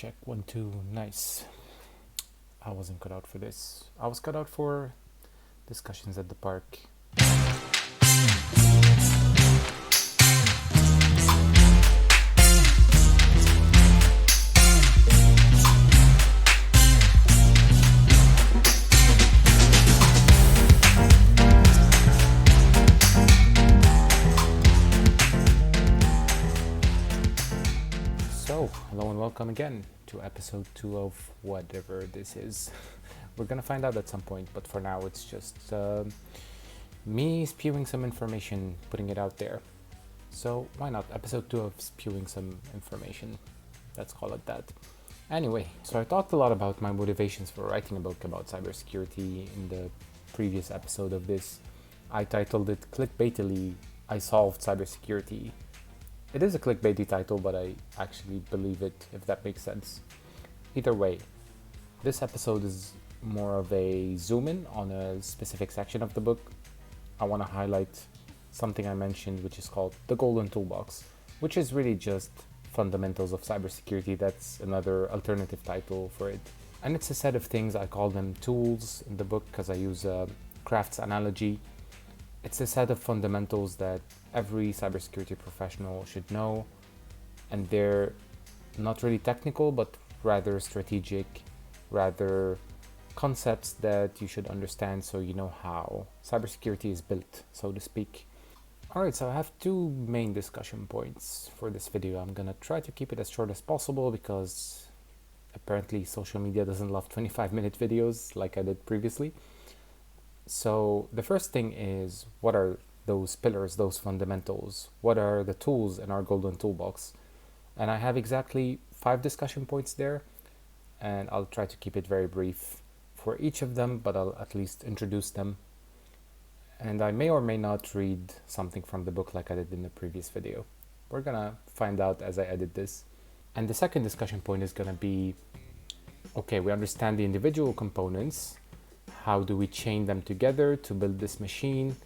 Check 1 2. Nice. I wasn't cut out for this. I was cut out for discussions at the park. So, hello and welcome again to episode 2 of whatever this is. We're gonna find out at some point, but for now it's just me spewing some information, putting it out there. So why not episode 2 of spewing some information? Let's call it that. Anyway, so I talked a lot about my motivations for writing a book about cybersecurity in the previous episode of this. I titled it clickbaitily, I Solved Cybersecurity. It is a clickbaity title, but I actually believe it, if that makes sense. Either way, this episode is more of a zoom in on a specific section of the book. I want to highlight something I mentioned, which is called the golden toolbox, which is really just fundamentals of cybersecurity. That's another alternative title for it. And it's a set of things, I call them tools in the book because I use a crafts analogy. It's a set of fundamentals that every cybersecurity professional should know, and they're not really technical, but rather strategic, rather concepts that you should understand so you know how cybersecurity is built, so to speak. Alright, so I have two main discussion points for this video. I'm gonna try to keep it as short as possible because apparently social media doesn't love 25-minute videos like I did previously. So the first thing is, what are those pillars, those fundamentals? What are the tools in our golden toolbox? And I have exactly 5 discussion points there, and I'll try to keep it very brief for each of them, but I'll at least introduce them. And I may or may not read something from the book like I did in the previous video. We're gonna find out as I edit this. And the second discussion point is gonna be, okay, we understand the individual components. How do we chain them together to build this machine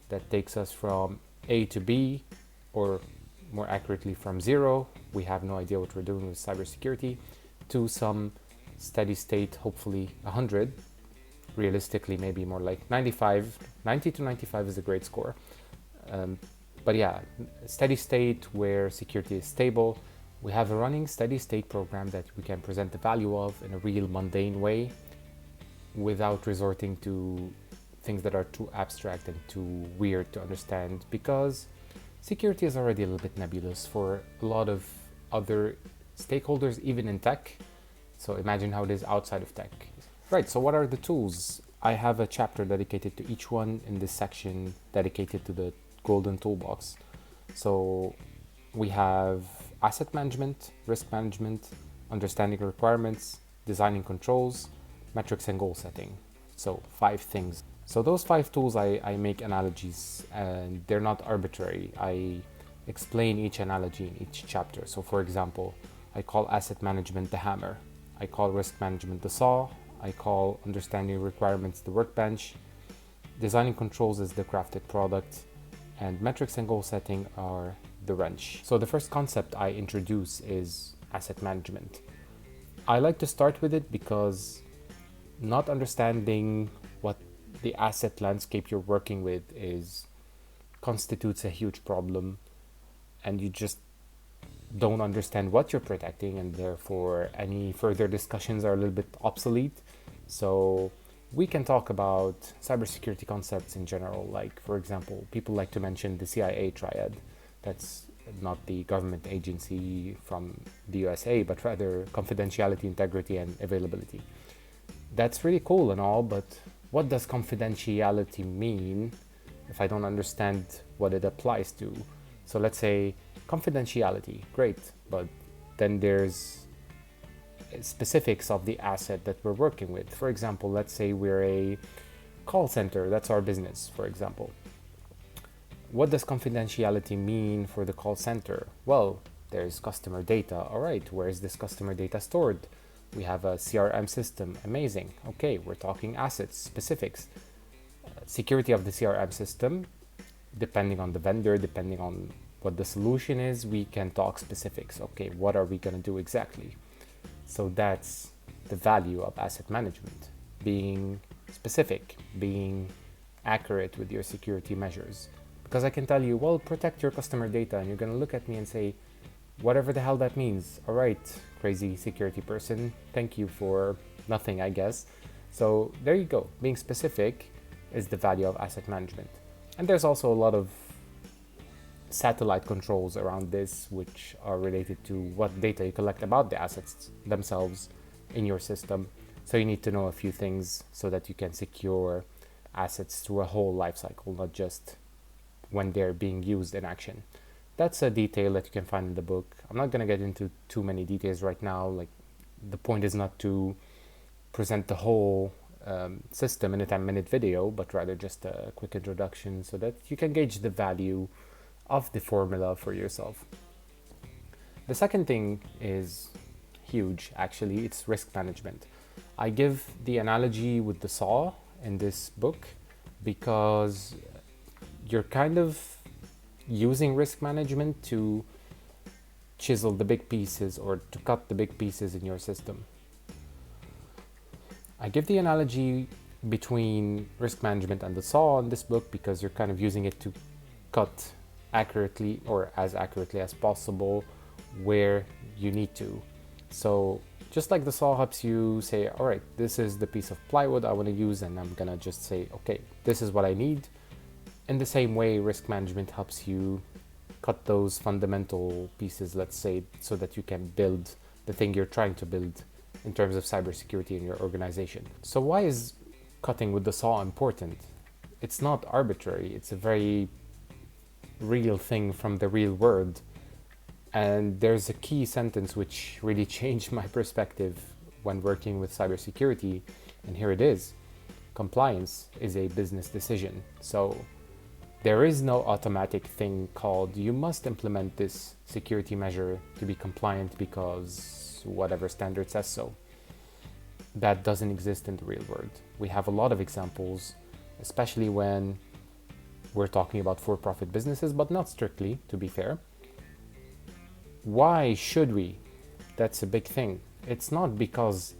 that takes us from A to B, or more accurately from 0, we have no idea what we're doing with cybersecurity, to some steady state, hopefully 100, realistically maybe more like 95. 90 to 95 is a great score. But yeah, steady state where security is stable. We have a running steady state program that we can present the value of in a real mundane way, without resorting to things that are too abstract and too weird to understand, because security is already a little bit nebulous for a lot of other stakeholders, even in tech. So imagine how it is outside of tech. Right, so what are the tools? I have a chapter dedicated to each one in this section dedicated to the golden toolbox. So we have asset management, risk management, understanding requirements, designing controls, metrics and goal setting. So 5 things. So those 5 tools, I make analogies, and they're not arbitrary. I explain each analogy in each chapter. So for example, I call asset management the hammer. I call risk management the saw. I call understanding requirements the workbench. Designing controls is the crafted product. And metrics and goal setting are the wrench. So the first concept I introduce is asset management. I like to start with it because not understanding what the asset landscape you're working with constitutes a huge problem, and you just don't understand what you're protecting, and therefore any further discussions are a little bit obsolete. So we can talk about cybersecurity concepts in general, like for example, people like to mention the CIA triad. That's not the government agency from the USA, but rather confidentiality, integrity, and availability. That's really cool and all, but what does confidentiality mean if I don't understand what it applies to? So let's say confidentiality, great, but then there's specifics of the asset that we're working with. For example, let's say we're a call center, that's our business, for example. What does confidentiality mean for the call center? Well, there's customer data. All right, where is this customer data stored? We have a CRM system. Amazing. Okay, we're talking assets, specifics. Security of the CRM system, depending on the vendor, depending on what the solution is, we can talk specifics. Okay, what are we going to do exactly? So that's the value of asset management, being specific, being accurate with your security measures. Because I can tell you, well, protect your customer data, and you're going to look at me and say, whatever the hell that means. All right, crazy security person, thank you for nothing, I guess. So there you go. Being specific is the value of asset management. And there's also a lot of satellite controls around this, which are related to what data you collect about the assets themselves in your system. So you need to know a few things so that you can secure assets through a whole life cycle, not just when they're being used in action. That's a detail that you can find in the book. I'm not going to get into too many details right now. Like, the point is not to present the whole system in a 10-minute video, but rather just a quick introduction so that you can gauge the value of the formula for yourself. The second thing is huge, actually. It's risk management. I give the analogy with the saw in this book because you're kind of using risk management to chisel the big pieces or to cut the big pieces in your system. I give the analogy between risk management and the saw in this book because you're kind of using it to cut accurately or as accurately as possible where you need to. So just like the saw helps you say, all right, this is the piece of plywood I want to use, and I'm gonna just say, okay, this is what I need. In the same way, risk management helps you cut those fundamental pieces, let's say, so that you can build the thing you're trying to build in terms of cybersecurity in your organization. So why is cutting with the saw important? It's not arbitrary. It's a very real thing from the real world. And there's a key sentence which really changed my perspective when working with cybersecurity, and here it is. Compliance is a business decision. So there is no automatic thing called you must implement this security measure to be compliant because whatever standard says so. That doesn't exist in the real world. We have a lot of examples, especially when we're talking about for-profit businesses, but not strictly, to be fair. Why should we? That's a big thing. It's not because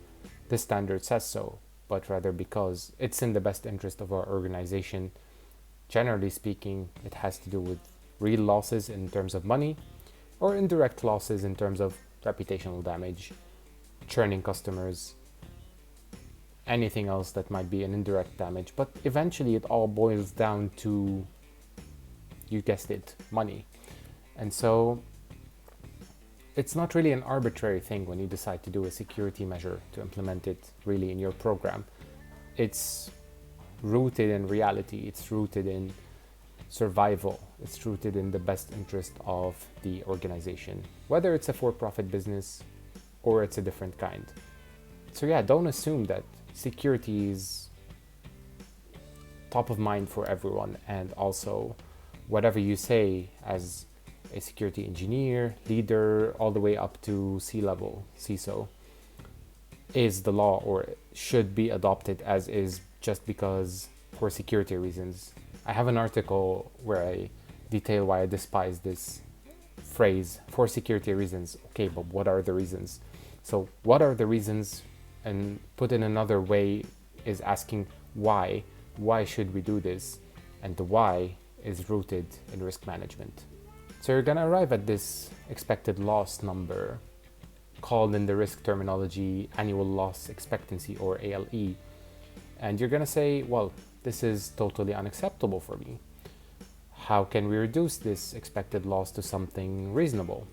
the standard says so, but rather because it's in the best interest of our organization. Generally speaking, it has to do with real losses in terms of money or indirect losses in terms of reputational damage, churning customers, anything else that might be an indirect damage. But eventually it all boils down to, you guessed it, money. And so it's not really an arbitrary thing when you decide to do a security measure to implement it really in your program. It's rooted in reality. It's rooted in survival. It's rooted in the best interest of the organization, whether it's a for-profit business or it's a different kind. So yeah, don't assume that security is top of mind for everyone, and also whatever you say as a security engineer, leader, all the way up to C-level, CISO, is the law or should be adopted as is just because for security reasons. I have an article where I detail why I despise this phrase, for security reasons. Okay, but what are the reasons? So what are the reasons? And put in another way is asking why. Why should we do this? And the why is rooted in risk management. So you're gonna arrive at this expected loss number, called in the risk terminology annual loss expectancy, or ALE. And you're gonna say, well, this is totally unacceptable for me. How can we reduce this expected loss to something reasonable?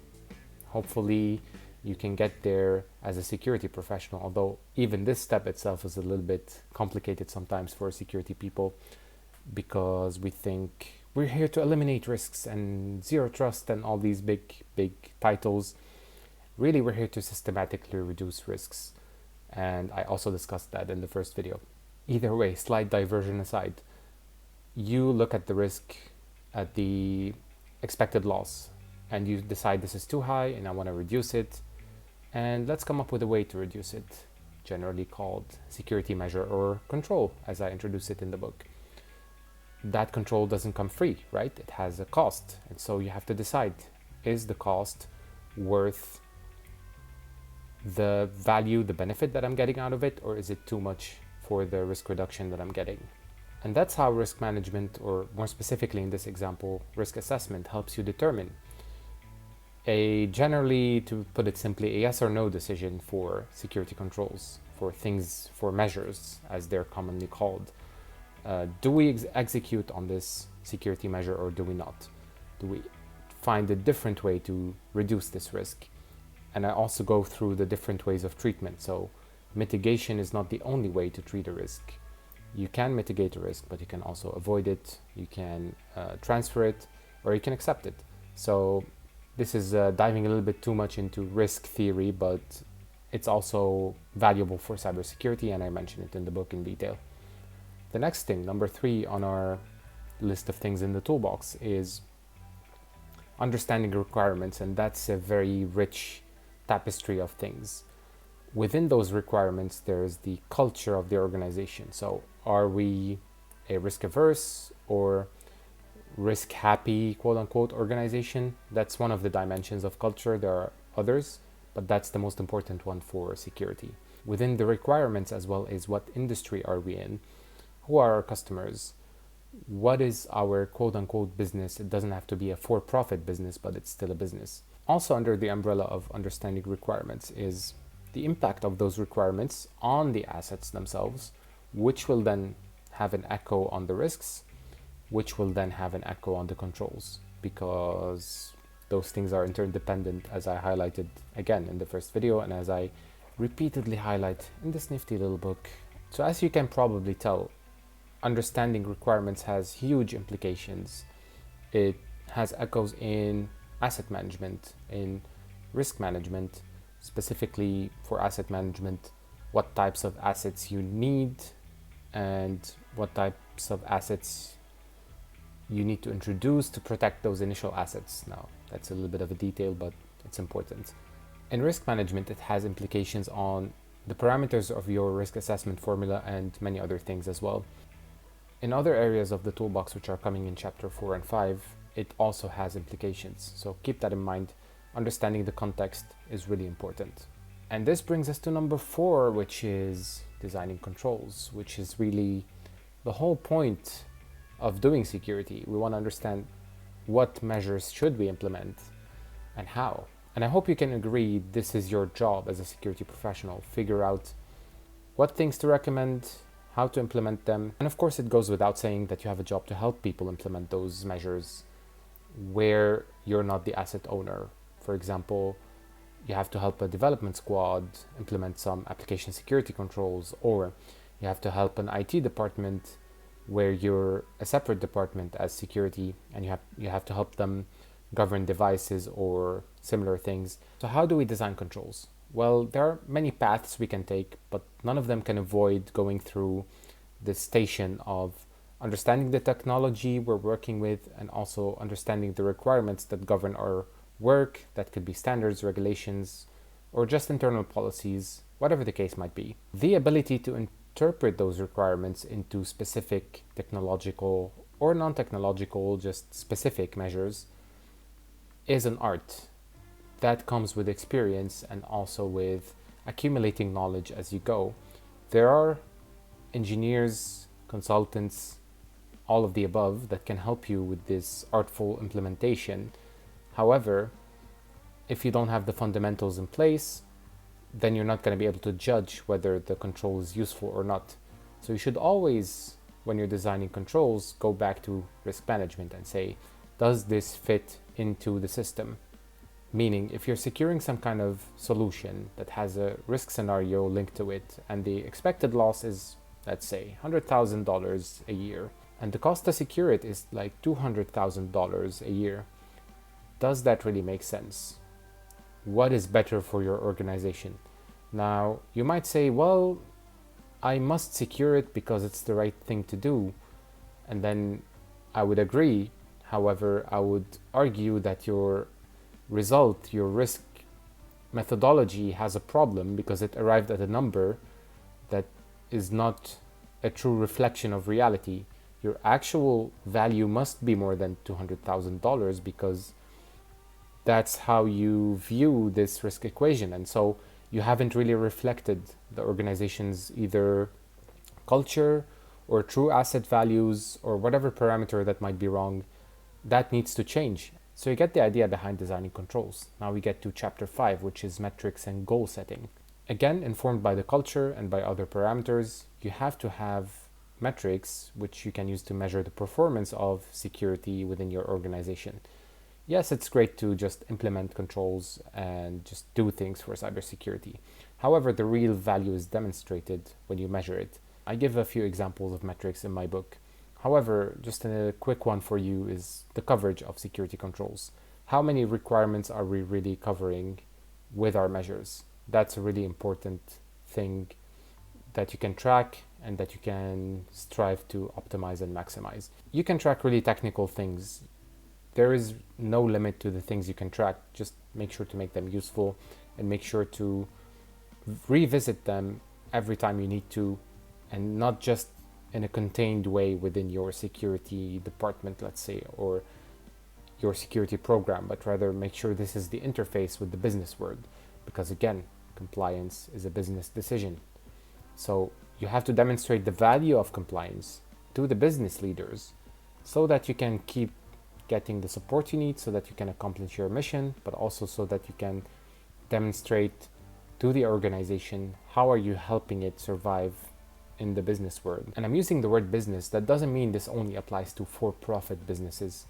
Hopefully you can get there as a security professional, although even this step itself is a little bit complicated sometimes for security people, because we think we're here to eliminate risks and zero trust and all these big titles. Really, we're here to systematically reduce risks. And I also discussed that in the first video. Either way, slight diversion aside, you look at the risk, at the expected loss, and you decide this is too high and I want to reduce it. And let's come up with a way to reduce it, generally called security measure or control, as I introduce it in the book. That control doesn't come free, right? It has a cost. And so you have to decide, is the cost worth the value, the benefit that I'm getting out of it, or is it too much for the risk reduction that I'm getting? And that's how risk management, or more specifically in this example, risk assessment, helps you determine generally, to put it simply, a yes or no decision for security controls, for things, for measures, as they're commonly called. Do we execute on this security measure or do we not? Do we find a different way to reduce this risk? And I also go through the different ways of treatment. So mitigation is not the only way to treat a risk. You can mitigate a risk, but you can also avoid it, you can transfer it, or you can accept it. So this is diving a little bit too much into risk theory, but it's also valuable for cybersecurity, and I mention it in the book in detail. The next thing, number 3 on our list of things in the toolbox, is understanding requirements, and that's a very rich tapestry of things. Within those requirements, there's the culture of the organization. So are we a risk-averse or risk-happy, quote-unquote, organization? That's one of the dimensions of culture. There are others, but that's the most important one for security. Within the requirements as well is what industry are we in? Who are our customers? What is our quote-unquote business? It doesn't have to be a for-profit business, but it's still a business. Also under the umbrella of understanding requirements is the impact of those requirements on the assets themselves, which will then have an echo on the risks, which will then have an echo on the controls, because those things are interdependent, as I highlighted again in the first video and as I repeatedly highlight in this nifty little book. So as you can probably tell, understanding requirements has huge implications. It has echoes in asset management, in risk management, specifically for asset management, what types of assets you need and what types of assets you need to introduce to protect those initial assets. Now, that's a little bit of a detail, but it's important. In risk management, it has implications on the parameters of your risk assessment formula and many other things as well. In other areas of the toolbox, which are coming in chapter 4 and 5, it also has implications. So keep that in mind. Understanding the context is really important. And this brings us to number 4, which is designing controls, which is really the whole point of doing security. We want to understand what measures should we implement and how. And I hope you can agree this is your job as a security professional. Figure out what things to recommend, how to implement them. And of course, it goes without saying that you have a job to help people implement those measures where you're not the asset owner. For example, you have to help a development squad implement some application security controls, or you have to help an IT department where you're a separate department as security and you have to help them govern devices or similar things. So how do we design controls? Well, there are many paths we can take, but none of them can avoid going through the station of understanding the technology we're working with and also understanding the requirements that govern our work. That could be standards, regulations, or just internal policies, whatever the case might be. The ability to interpret those requirements into specific technological or non-technological, just specific measures is an art. That comes with experience and also with accumulating knowledge as you go. There are engineers, consultants, all of the above that can help you with this artful implementation. However, if you don't have the fundamentals in place, then you're not going to be able to judge whether the control is useful or not. So you should always, when you're designing controls, go back to risk management and say, does this fit into the system? Meaning, if you're securing some kind of solution that has a risk scenario linked to it, and the expected loss is, let's say, $100,000 a year, and the cost to secure it is like $200,000 a year, does that really make sense? What is better for your organization? Now, you might say, well, I must secure it because it's the right thing to do. And then I would agree. However, I would argue that your result, your risk methodology has a problem because it arrived at a number that is not a true reflection of reality. Your actual value must be more than $200,000 because that's how you view this risk equation. And so you haven't really reflected the organization's either culture or true asset values or whatever parameter that might be wrong. That needs to change. So you get the idea behind designing controls. Now we get to chapter 5, which is metrics and goal setting. Again, informed by the culture and by other parameters, you have to have metrics which you can use to measure the performance of security within your organization. Yes, it's great to just implement controls and just do things for cybersecurity. However, the real value is demonstrated when you measure it. I give a few examples of metrics in my book. However, just a quick one for you is the coverage of security controls. How many requirements are we really covering with our measures? That's a really important thing that you can track and that you can strive to optimize and maximize. You can track really technical things. There is no limit to the things you can track. Just make sure to make them useful and make sure to revisit them every time you need to, and not just in a contained way within your security department, let's say, or your security program, but rather make sure this is the interface with the business world, because again, compliance is a business decision. So you have to demonstrate the value of compliance to the business leaders so that you can keep getting the support you need, so that you can accomplish your mission, but also so that you can demonstrate to the organization how are you helping it survive in the business world. And I'm using the word business. That doesn't mean this only applies to for-profit businesses.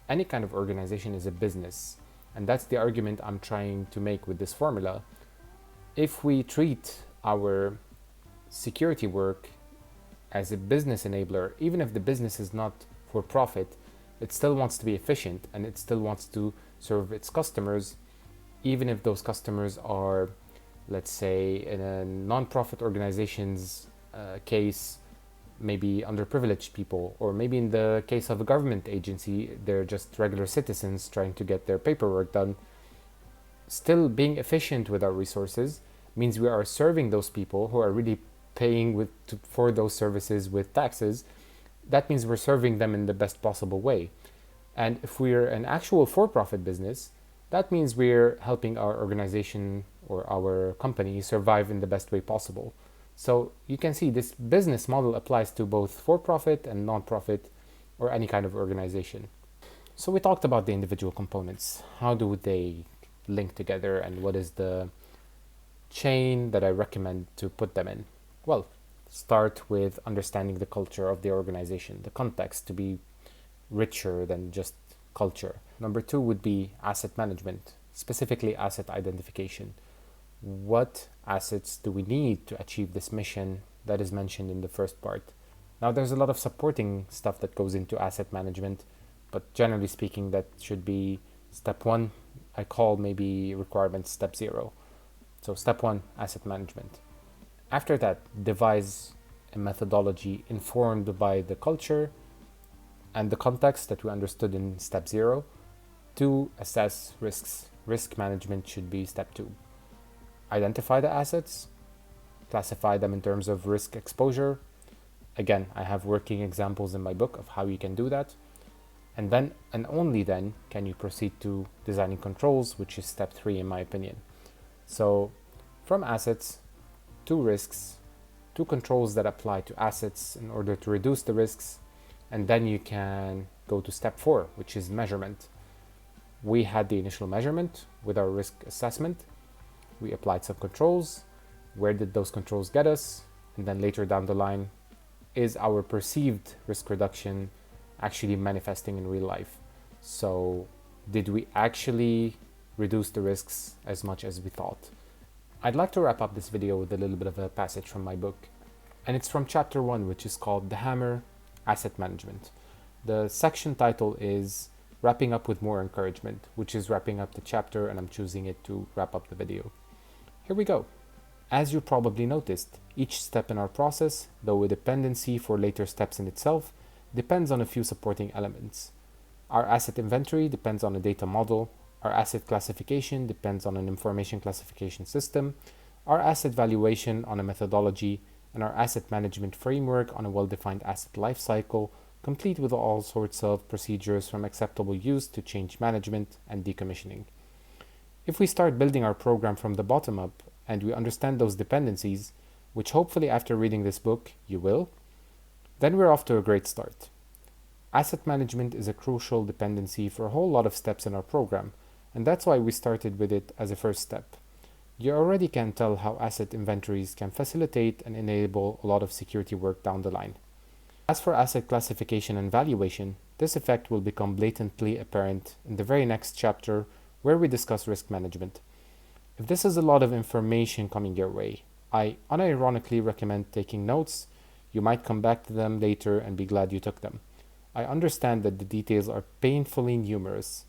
Any kind of organization is a business, and that's the argument I'm trying to make with this formula. If we treat our security work as a business enabler, even if the business is not for profit, it still wants to be efficient and it still wants to serve its customers, even if those customers are, let's say, in a non-profit organization's case, maybe underprivileged people, or maybe in the case of a government agency, they're just regular citizens trying to get their paperwork done. Still, being efficient with our resources means we are serving those people who are really paying for those services with taxes. That means we're serving them in the best possible way. And if we're an actual for-profit business, that means we're helping our organization or our company survive in the best way possible. So you can see this business model applies to both for-profit and non-profit or any kind of organization. So we talked about the individual components. How do they link together, and what is the chain that I recommend to put them in? Well, start with understanding the culture of the organization, the context to be richer than just culture. Number 2 would be asset management, specifically asset identification. What assets do we need to achieve this mission that is mentioned in the first part? Now, there's a lot of supporting stuff that goes into asset management, but generally speaking, that should be step 1. I call maybe requirements step 0. So step 1, asset management. After that, devise a methodology informed by the culture and the context that we understood in step 0 to assess risks. Risk management should be step 2. Identify the assets, classify them in terms of risk exposure. Again, I have working examples in my book of how you can do that. And then, and only then, can you proceed to designing controls, which is step 3 in my opinion. So from assets to risks, to controls that apply to assets in order to reduce the risks, and then you can go to step 4, which is measurement. We had the initial measurement with our risk assessment. We applied some controls. Where did those controls get us? And then later down the line, is our perceived risk reduction actually manifesting in real life? So did we actually reduce the risks as much as we thought? I'd like to wrap up this video with a little bit of a passage from my book. And it's from chapter 1, which is called The Hammer, Asset Management. The section title is Wrapping Up with More Encouragement, which is wrapping up the chapter, and I'm choosing it to wrap up the video. Here we go. As you probably noticed, each step in our process, though a dependency for later steps in itself, depends on a few supporting elements. Our asset inventory depends on a data model. Our asset classification depends on an information classification system. Our asset valuation on a methodology, and our asset management framework on a well-defined asset lifecycle, complete with all sorts of procedures from acceptable use to change management and decommissioning. If we start building our program from the bottom up and we understand those dependencies, which hopefully after reading this book you will, then we're off to a great start. Asset management is a crucial dependency for a whole lot of steps in our program, and that's why we started with it as a first step. You already can tell how asset inventories can facilitate and enable a lot of security work down the line. As for asset classification and valuation, this effect will become blatantly apparent in the very next chapter where we discuss risk management. If this is a lot of information coming your way, I unironically recommend taking notes. You might come back to them later and be glad you took them. I understand that the details are painfully numerous,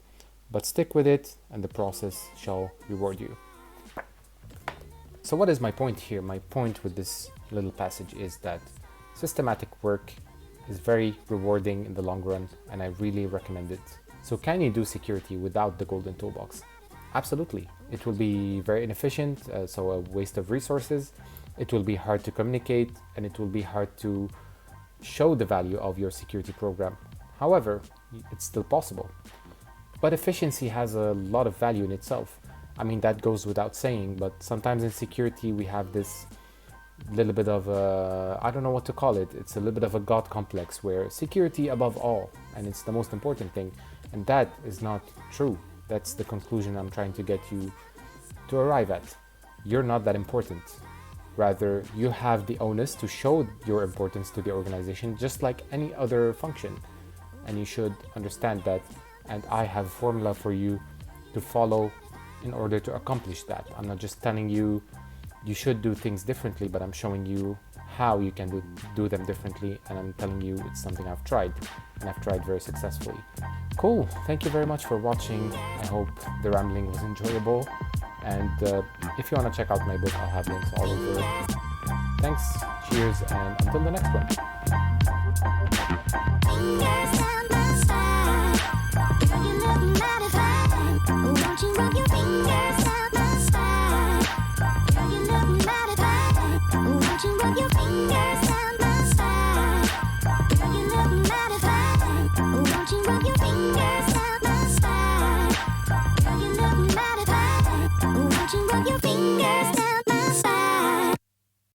but stick with it and the process shall reward you. So what is my point here? My point with this little passage is that systematic work is very rewarding in the long run, and I really recommend it. So can you do security without the golden toolbox? Absolutely. It will be very inefficient, so a waste of resources. It will be hard to communicate, and it will be hard to show the value of your security program. However, it's still possible. But efficiency has a lot of value in itself. I mean, that goes without saying, but sometimes in security we have this little bit of a, I don't know what to call it, it's a little bit of a God complex where security above all, and it's the most important thing, and that is not true. That's the conclusion I'm trying to get you to arrive at. You're not that important. Rather, you have the onus to show your importance to the organization just like any other function, and you should understand that, and I have a formula for you to follow in order to accomplish that. I'm not just telling you you should do things differently, but I'm showing you how you can do them differently, and I'm telling you it's something I've tried, and I've tried very successfully. Cool, thank you very much for watching. I hope the rambling was enjoyable, and if you want to check out my book, I'll have links all over. Thanks, cheers, and until the next one.